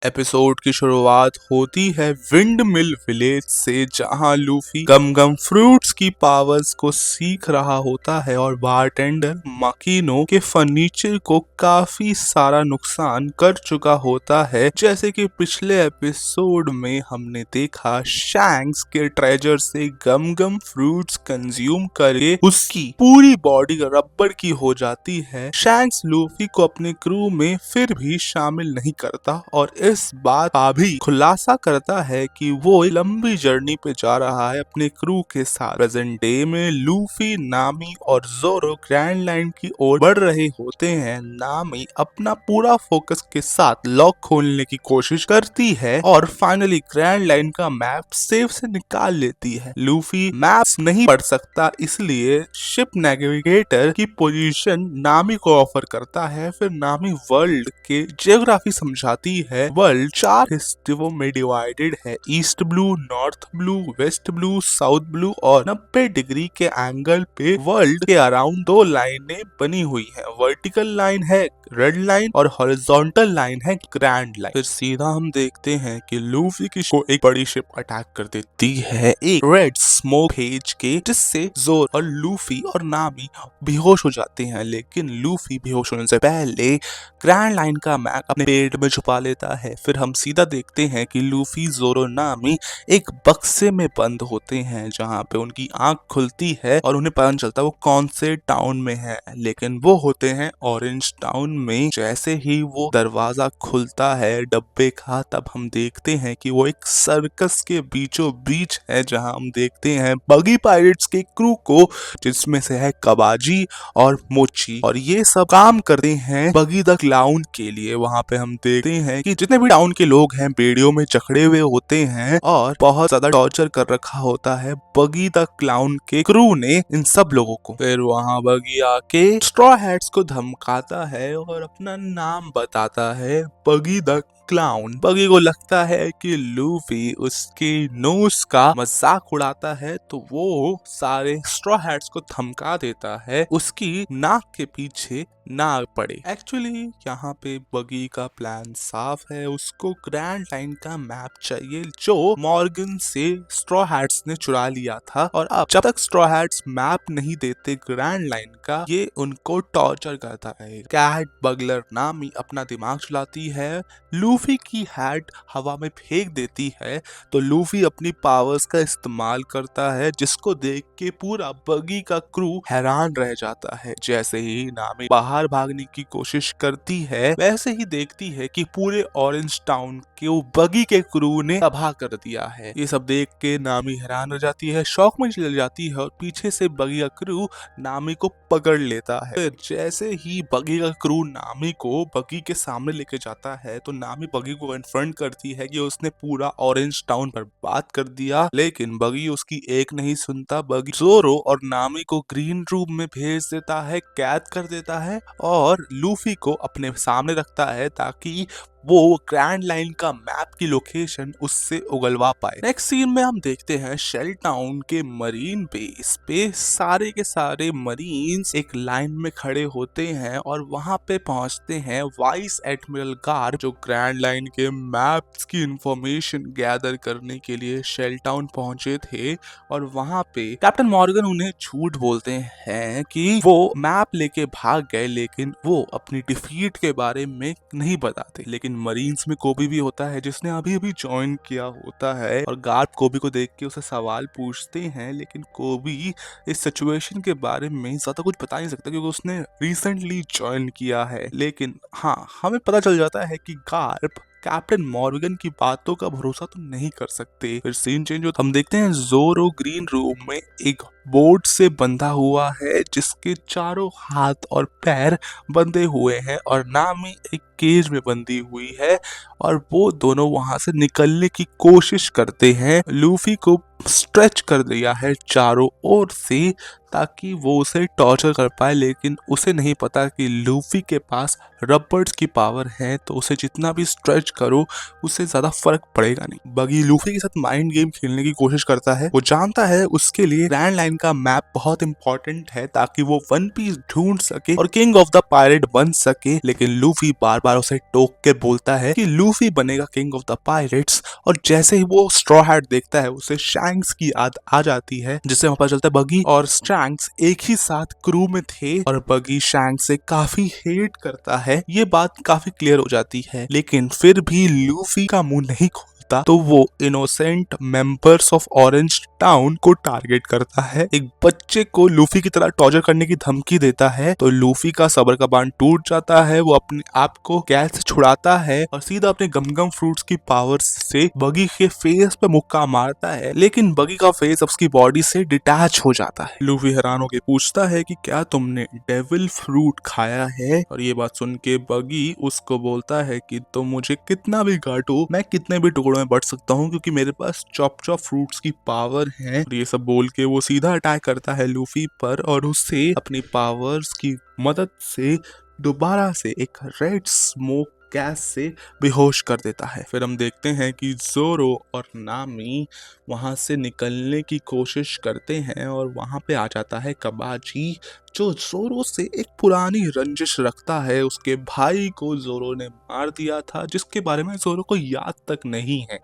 Episode की शुरुआत होती है विंड मिल विलेज से, जहां लूफी गम गम फ्रूट्स की पावर्स को सीख रहा होता है और बारटेंडर माकिनो के फर्नीचर को काफी सारा नुकसान कर चुका होता है। जैसे कि पिछले एपिसोड में हमने देखा, शैंक्स के ट्रेजर से गम गम फ्रूट्स कंज्यूम करके उसकी पूरी बॉडी रबर की हो जाती है। शैंक्स लूफी को अपने क्रू में फिर भी शामिल नहीं करता और इस बात का भी खुलासा करता है कि वो एक लंबी जर्नी पे जा रहा है अपने क्रू के साथ। प्रेजेंट डे में लूफी, नामी और जोरो ग्रैंड लाइन की ओर बढ़ रहे होते हैं। नामी अपना पूरा फोकस के साथ लॉक खोलने की कोशिश करती है और फाइनली ग्रैंड लाइन का मैप सेफ से निकाल लेती है। लूफी मैप्स नहीं पढ़ सकता, इसलिए शिप नेविगेटर की पोजीशन नामी को ऑफर करता है। फिर नामी वर्ल्ड के जियोग्राफी समझाती है। वर्ल्ड 4 हिस्सों में डिवाइडेड है, east blue, north blue, west blue, south blue और 90 डिग्री के एंगल पे वर्ल्ड के अराउंड 2 लाइनें बनी हुई है। वर्टिकल लाइन है रेड लाइन और हॉरिजॉन्टल लाइन है ग्रैंड लाइन। फिर सीधा हम देखते हैं कि लूफी की को एक बड़ी शिप अटैक कर देती है एक रेड स्मोक भेज के, जिससे जोर और लूफी और नामी बेहोश हो जाते हैं। लेकिन लूफी बेहोश होने से पहले ग्रैंड लाइन का मैप अपने पेट में छुपा लेता है। फिर हम सीधा देखते हैं कि लूफी, जोरो, नामी एक बक्से में बंद होते हैं, जहां पे उनकी आंख खुलती है और उन्हें पता नहीं चलता वो कौन से टाउन में है। लेकिन वो होते हैं ऑरेंज टाउन में। जैसे ही वो दरवाजा खुलता है डब्बे का, तब हम देखते हैं कि वो एक सर्कस के बीचों बीच है, जहां हम देखते हैं बगी पायरेट्स के क्रू को, जिसमें से है कबाजी और मोची, और ये सब काम करते हैं बगी द क्लाउन के लिए। वहां पे हम देखते हैं कि जितने भी टाउन के लोग हैं बेड़ियों में जकड़े हुए होते हैं और बहुत ज्यादा टॉर्चर कर रखा होता है बगी द क्लाउन के क्रू ने इन सब लोगों को। फिर वहां बगी आके स्ट्रॉ हैट्स को धमकाता है और अपना नाम बताता है, बगी द क्लाउन। बगी को लगता है कि लूफी उसके नोज का मजाक उड़ाता है, तो वो सारे स्ट्रॉ हैट्स को धमका देता है उसकी नाक के पीछे ना पड़े। एक्चुअली यहाँ पे बगी का प्लान साफ है, उसको ग्रैंड लाइन का मैप चाहिए जो मॉर्गन से स्ट्रॉ हैट्स ने चुरा लिया था, और अब जब तक स्ट्रॉ हैट्स मैप नहीं देते ग्रैंड लाइन का, ये उनको टॉर्चर करता है। कैट बगलर नामी अपना दिमाग चलाती है, लूफी की हैट हवा में फेंक देती है, तो लूफी अपनी पावर्स का इस्तेमाल करता है, जिसको देख के पूरा बगी का क्रू हैरान रह जाता है। जैसे ही नामी बाहर भागने की कोशिश करती है, वैसे ही देखती है कि पूरे ऑरेंज टाउन के बगी के क्रू ने तबाह कर दिया है। ये सब देख के नामी हैरान हो जाती है, शौक में चली जाती है और पीछे से बगी का क्रू नामी को पकड़ लेता है। फिर जैसे ही बगी का क्रू नामी को बगी के सामने लेके जाता है, तो नामी बगी को कन्फ्रंट करती है कि उसने पूरा ऑरेंज टाउन बर्बाद कर दिया। लेकिन बगी उसकी एक नहीं सुनता। बगी जोरो और नामी को ग्रीन रूम में भेज देता है, कैद कर देता है और लूफी को अपने सामने रखता है ताकि वो ग्रैंड लाइन का मैप की लोकेशन उससे उगलवा पाए। नेक्स्ट सीन में हम देखते हैं शेल टाउन के मरीन बेस पे सारे के सारे मरीन्स एक लाइन में खड़े होते हैं और वहां पे पहुंचते हैं वाइस एडमिरल गार्ड, जो ग्रैंड लाइन के मैप्स की इंफॉर्मेशन गैदर करने के लिए शेल टाउन पहुंचे थे। और वहां पे कैप्टन मॉर्गन उन्हें झूठ बोलते हैं कि वो मैप लेके भाग गए, लेकिन वो अपनी डिफीट के बारे में नहीं बताते। लेकिन मरीन्स में कोबी भी होता है, जिसने अभी अभी ज्वाइन किया होता है, और गार्ड कोबी को देख के उसे सवाल पूछते हैं, लेकिन कोबी इस सिचुएशन के बारे में ज्यादा कुछ बता नहीं सकता क्योंकि उसने रिसेंटली ज्वाइन किया है। लेकिन हाँ, हमें पता चल जाता है कि गार्ड कैप्टन मॉर्गन की बातों का भरोसा तो नहीं कर सकते। फिर सीन चेंज होता, हम देखते हैं जोरो ग्रीन रूम में एक बोर्ड से बंधा हुआ है, जिसके चारों हाथ और पैर बंधे हुए हैं, और नामी एक केज में बंधी हुई है, और वो दोनों वहां से निकलने की कोशिश करते हैं। लूफी को स्ट्रेच कर दिया है चारों ओर से, ताकि वो उसे टॉर्चर कर पाए, लेकिन उसे नहीं पता कि लूफी के पास रबर्स की पावर है, तो उसे जितना भी स्ट्रेच करो उससे ज्यादा फर्क पड़ेगा नहीं। बगी लूफी के साथ माइंड गेम खेलने की कोशिश करता है। वो जानता है उसके लिए ग्रैंड लाइन का मैप बहुत इंपॉर्टेंट है ताकि वो वन पीस ढूंढ सके और किंग ऑफ द पायरेट बन सके, लेकिन लूफी बार बार उसे टोक के बोलता है कि लूफी बनेगा किंग ऑफ द पायरेट्स। और जैसे ही वो स्ट्रॉ हैट देखता है उसे शैंक्स की याद आ जाती है, जिससे वहां पता चलता है बगी और शैंक्स एक ही साथ क्रू में थे और बगी शैंक्स से काफी हेट करता है। ये बात काफी क्लियर हो जाती है, लेकिन फिर भी लूफी का मुंह नहीं खोलता, तो वो innocent members of orange town को टारगेट करता है। एक बच्चे को लूफी की तरह टॉर्चर करने की धमकी देता है, तो लूफी का सब्र का बांध टूट जाता है। वो अपने आप को गैस से छुड़ाता है और सीधा अपने गमगम फ्रूट्स की पावर से बगी के फेस पे मुक्का मारता है, लेकिन बगी का फेस उसकी बॉडी से डिटैच हो जाता है। लूफी हैरान होकर पूछता है कि क्या तुमने डेविल फ्रूट खाया है? और ये बात सुन के बगी उसको बोलता है कि तुम मुझे कितना भी काटो, मैं कितने भी टुकड़ों में बढ़ सकता हूँ, क्योंकि मेरे पास चॉप चॉप फ्रूट्स की पावर है। और ये सब बोल के वो सीधा अटैक करता है लूफी पर और उसे अपनी पावर्स की मदद से दोबारा से एक रेड स्मोक गैस से बेहोश कर देता है। फिर हम देखते हैं कि जोरो और नामी वहां से निकलने की कोशिश करते हैं और वहां पे आ जाता है कबाजी, जो जोरो से एक पुरानी रंजिश रखता है। उसके भाई को जोरो ने मार दिया था, जिसके बारे में जोरो को याद तक नहीं है।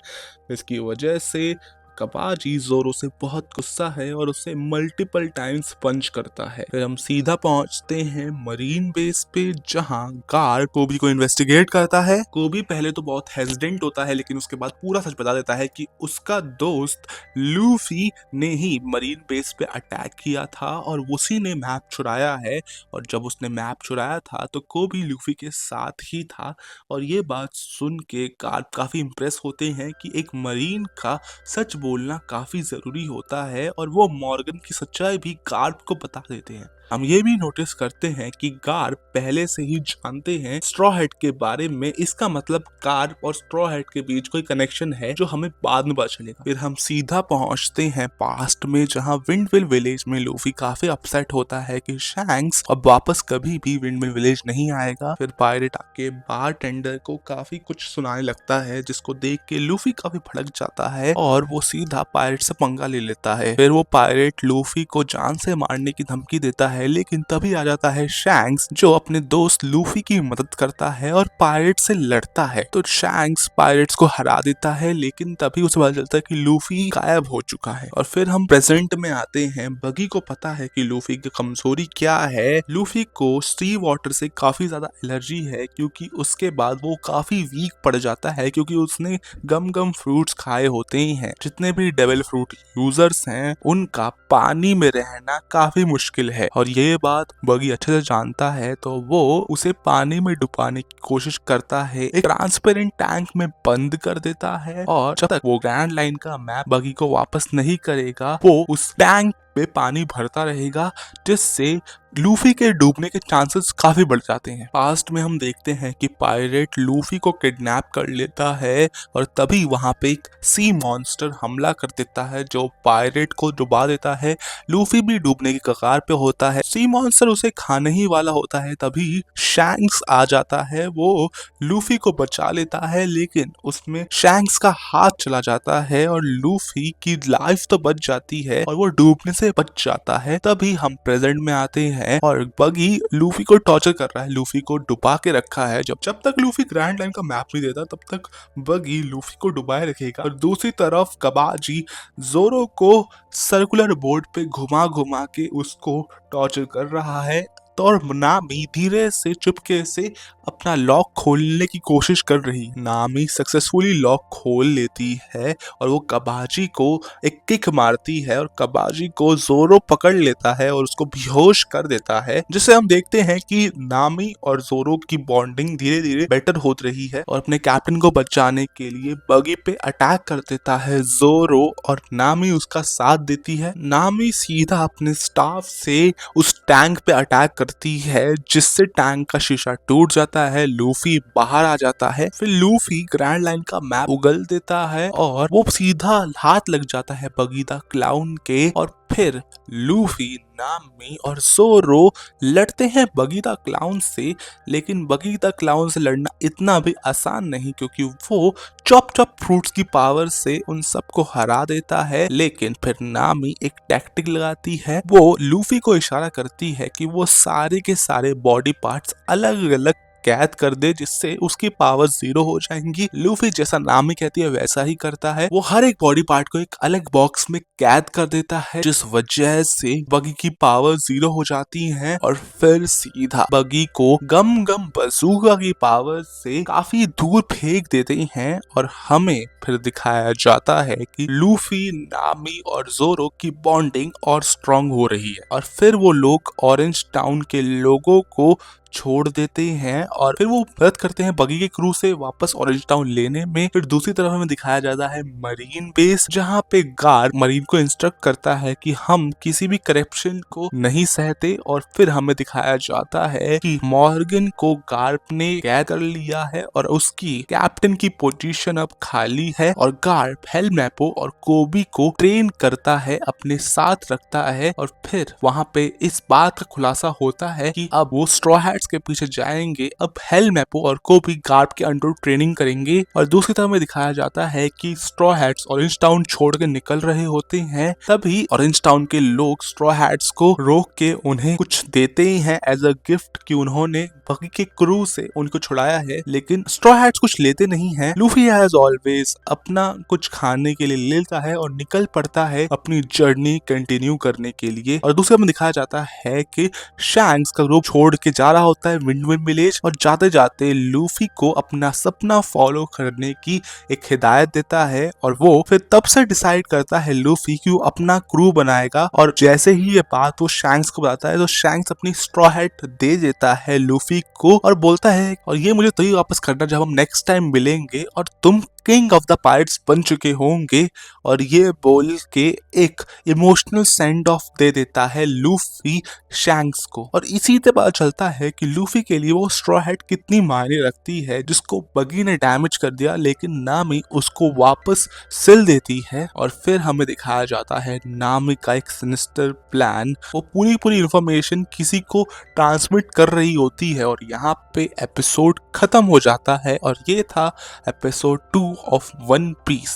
इसकी वजह से कबाजी जोरो से बहुत गुस्सा है और उसे मल्टीपल टाइम्स पंच करता है। फिर हम सीधा पहुंचते हैं मरीन बेस पे, जहां गार्ड कोबी को इन्वेस्टिगेट करता है। कोबी पहले तो बहुत हेजिडेंट होता है, लेकिन उसके बाद पूरा सच बता देता है कि उसका दोस्त लूफी ने ही मरीन बेस पे अटैक किया था और उसी ने मैप चुराया है। और जब उसने मैप चुराया था तो कोबी लूफी के साथ ही था। और ये बात सुन के गार्ड काफी इंप्रेस होते हैं कि एक मरीन का सच बोलना काफी जरूरी होता है, और वो मॉर्गन की सच्चाई भी गार्ड को बता देते हैं। हम ये भी नोटिस करते हैं कि गार्ड पहले से ही जानते हैं स्ट्रॉ हैट के बारे में। इसका मतलब गार्ड और स्ट्रॉ हैट के बीच कोई कनेक्शन है जो हमें बाद में पता चलेगा। फिर हम सीधा पहुंचते हैं पास्ट में, जहां विंडमिल विलेज में लूफी काफी अपसेट होता है कि शैंक्स अब वापस कभी भी विंडमिल विलेज नहीं आएगा। फिर पायरेट आके बार टेंडर को काफी कुछ सुनाने लगता है, जिसको देख के लूफी काफी भड़क जाता है और वो सीधा पायरेट से पंगा ले लेता है। फिर वो पायरेट लूफी को जान से मारने की धमकी देता है, लेकिन तभी आ जाता है शैंक्स, जो अपने दोस्त लूफी की मदद करता है और पायरेट से लड़ता है। तो शैंक्स पायरेट्स को हरा देता है, लेकिन तभी उसे पता चलता है कि लूफी गायब हो चुका है। और फिर हम प्रेजेंट में आते हैं। बगी को पता है कि लूफी की कमजोरी क्या है। लूफी को सी वाटर से काफी ज्यादा एलर्जी है, क्योंकि उसके बाद वो काफी वीक पड़ जाता है, क्योंकि उसने गम गम फ्रूट्स खाए होते ही हैं। जितने भी डेविल फ्रूट यूजर्स हैं उनका पानी में रहना काफी मुश्किल है, और ये बात बगी अच्छे से जानता है। तो वो उसे पानी में डुबाने की कोशिश करता है, एक ट्रांसपेरेंट टैंक में बंद कर देता है, और जब तक वो ग्रैंड लाइन का मैप बगी को वापस नहीं करेगा वो उस टैंक पे पानी भरता रहेगा, जिससे लूफी के डूबने के चांसेस काफी बढ़ जाते हैं। पास्ट में हम देखते हैं कि पायरेट लूफी को किडनैप कर लेता है और तभी वहां पे एक सी मॉन्स्टर हमला कर देता है जो पायरेट को डुबा देता है। लूफी भी डूबने की कगार पे होता है। सी मॉन्स्टर उसे खाने ही वाला होता है, तभी शैंक्स आ जाता है। वो लूफी को बचा लेता है, लेकिन उसमें शैंक्स का हाथ चला जाता है और लूफी की लाइफ तो बच जाती है और वो डूबने से बच जाता है। तभी हम प्रेजेंट में आते हैं और बगी लूफी को टॉर्चर कर रहा है, लूफी को डुबा के रखा है। जब तक लूफी ग्रैंड लाइन का मैप नहीं देता तब तक बगी लूफी को डुबाए रखेगा। और दूसरी तरफ कबाजी जोरो को सर्कुलर बोर्ड पे घुमा घुमा के उसको टॉर्चर कर रहा है। तो और नामी धीरे से चुपके से अपना लॉक खोलने की कोशिश कर रही। नामी सक्सेसफुली लॉक खोल लेती है और वो कबाजी को एक किक मारती है और कबाजी को जोरो पकड़ लेता है और उसको बेहोश कर देता है, जिससे हम देखते हैं कि नामी और जोरो की बॉन्डिंग धीरे धीरे बेटर होत रही है। और अपने कैप्टन को बचाने के लिए बगी पे अटैक कर देता है जोरो और नामी उसका साथ देती है। नामी सीधा अपने स्टाफ से उस टैंक पे अटैक करती है, जिससे टैंक का शीशा टूट जाता है। लूफी बाहर आ जाता है। फिर लूफी ग्रैंड लाइन का मैप उगल देता है और वो सीधा हाथ लग जाता है बगी द क्लाउन के और फिर लूफी, नामी और ज़ोरो लड़ते हैं बगी द क्लाउन से, लेकिन बगी द क्लाउन से लड़ना इतना भी आसान नहीं क्योंकि वो चॉप चॉप फ्रूट्स की पावर से उन सबको हरा देता है। लेकिन फिर नामी एक टैक्टिक लगाती है, वो लूफी को इशारा करती है कि वो सारे के सारे बॉडी पार्ट्स अलग अलग कैद कर दे जिससे उसकी पावर 0 हो जाएंगी। लूफी जैसा नामी कहती है वैसा ही करता है, वो हर एक बॉडी पार्ट को एक अलग बॉक्स में कैद कर देता है जिस वजह से बगी की पावर 0 हो जाती है और फिर सीधा बगी को गम गम बजूका की पावर से काफी दूर फेंक देते हैं और हमें फिर दिखाया जाता है कि लूफी, नामी और ज़ोरो की बॉन्डिंग और स्ट्रांग हो रही है और फिर वो लोग ऑरेंज टाउन के लोगों को छोड़ देते हैं और फिर वो मदद करते हैं बगी के क्रू से वापस ऑरेंज टाउन लेने में। फिर दूसरी तरफ हमें दिखाया जाता है मरीन बेस, जहाँ पे गार्ड मरीन को इंस्ट्रक्ट करता है कि हम किसी भी करप्शन को नहीं सहते और फिर हमें दिखाया जाता है कि मॉर्गन को गार्ड ने कैद कर लिया है और उसकी कैप्टन की पोजीशन अब खाली है और गार्ड हेलमैपो और कोबी को ट्रेन करता है, अपने साथ रखता है और फिर वहाँ पे इस बात का खुलासा होता है कि अब वो स्ट्रॉ हैट्स के पीछे जाएंगे। अब हेलमैपो और कोबी गार्ड के अंडर ट्रेनिंग करेंगे और दूसरी तरफ में दिखाया जाता है कि स्ट्रॉ हैट्स ऑरेंज टाउन छोड़ के निकल रहे होते हैं, तभी ऑरेंज टाउन के लोग स्ट्रॉ हैट्स को रोक के उन्हें कुछ देते ही हैं एज अ गिफ्ट कि उन्होंने बगी के क्रू से उनको छुड़ाया है, लेकिन स्ट्रॉ हैट्स कुछ लेते नहीं हैं। लूफी एज ऑलवेज अपना कुछ खाने के लिए लेता है और निकल पड़ता है अपनी जर्नी कंटिन्यू करने के लिए और दूसरे में दिखाया जाता है कि शैंक्स का ग्रुप छोड़ के जा रहा होता है विंडविन विलेज और जाते जाते लूफी को अपना सपना फॉलो करने की एक हिदायत देता है और वो फिर तब से डिसाइड करता है लूफी कि वो अपना क्रू बनाएगा और जैसे ही ये बात वो शैंक्स को बताता है तो शैंक्स अपनी स्ट्रॉ हैट दे देता है लूफी को और बोलता है और ये मुझे तभी वापस करना जब हम नेक्स्ट टाइम मिलेंगे और तुम किंग ऑफ द पायरेट्स बन चुके होंगे। और ये बोल के एक इमोशनल सेंड ऑफ दे देता है लूफी शैंक्स को और इसी से पता चलता है कि लूफी के लिए वो स्ट्रॉ हैट कितनी मायने रखती है, जिसको बगी ने डैमेज कर दिया लेकिन नामी उसको वापस सिल देती है और फिर हमें दिखाया जाता है नामी का एक सिनिस्टर प्लान। वो पूरी इंफॉर्मेशन किसी को ट्रांसमिट कर रही होती है और यहाँ पे एपिसोड खत्म हो जाता है और ये था एपिसोड 2 of One Piece।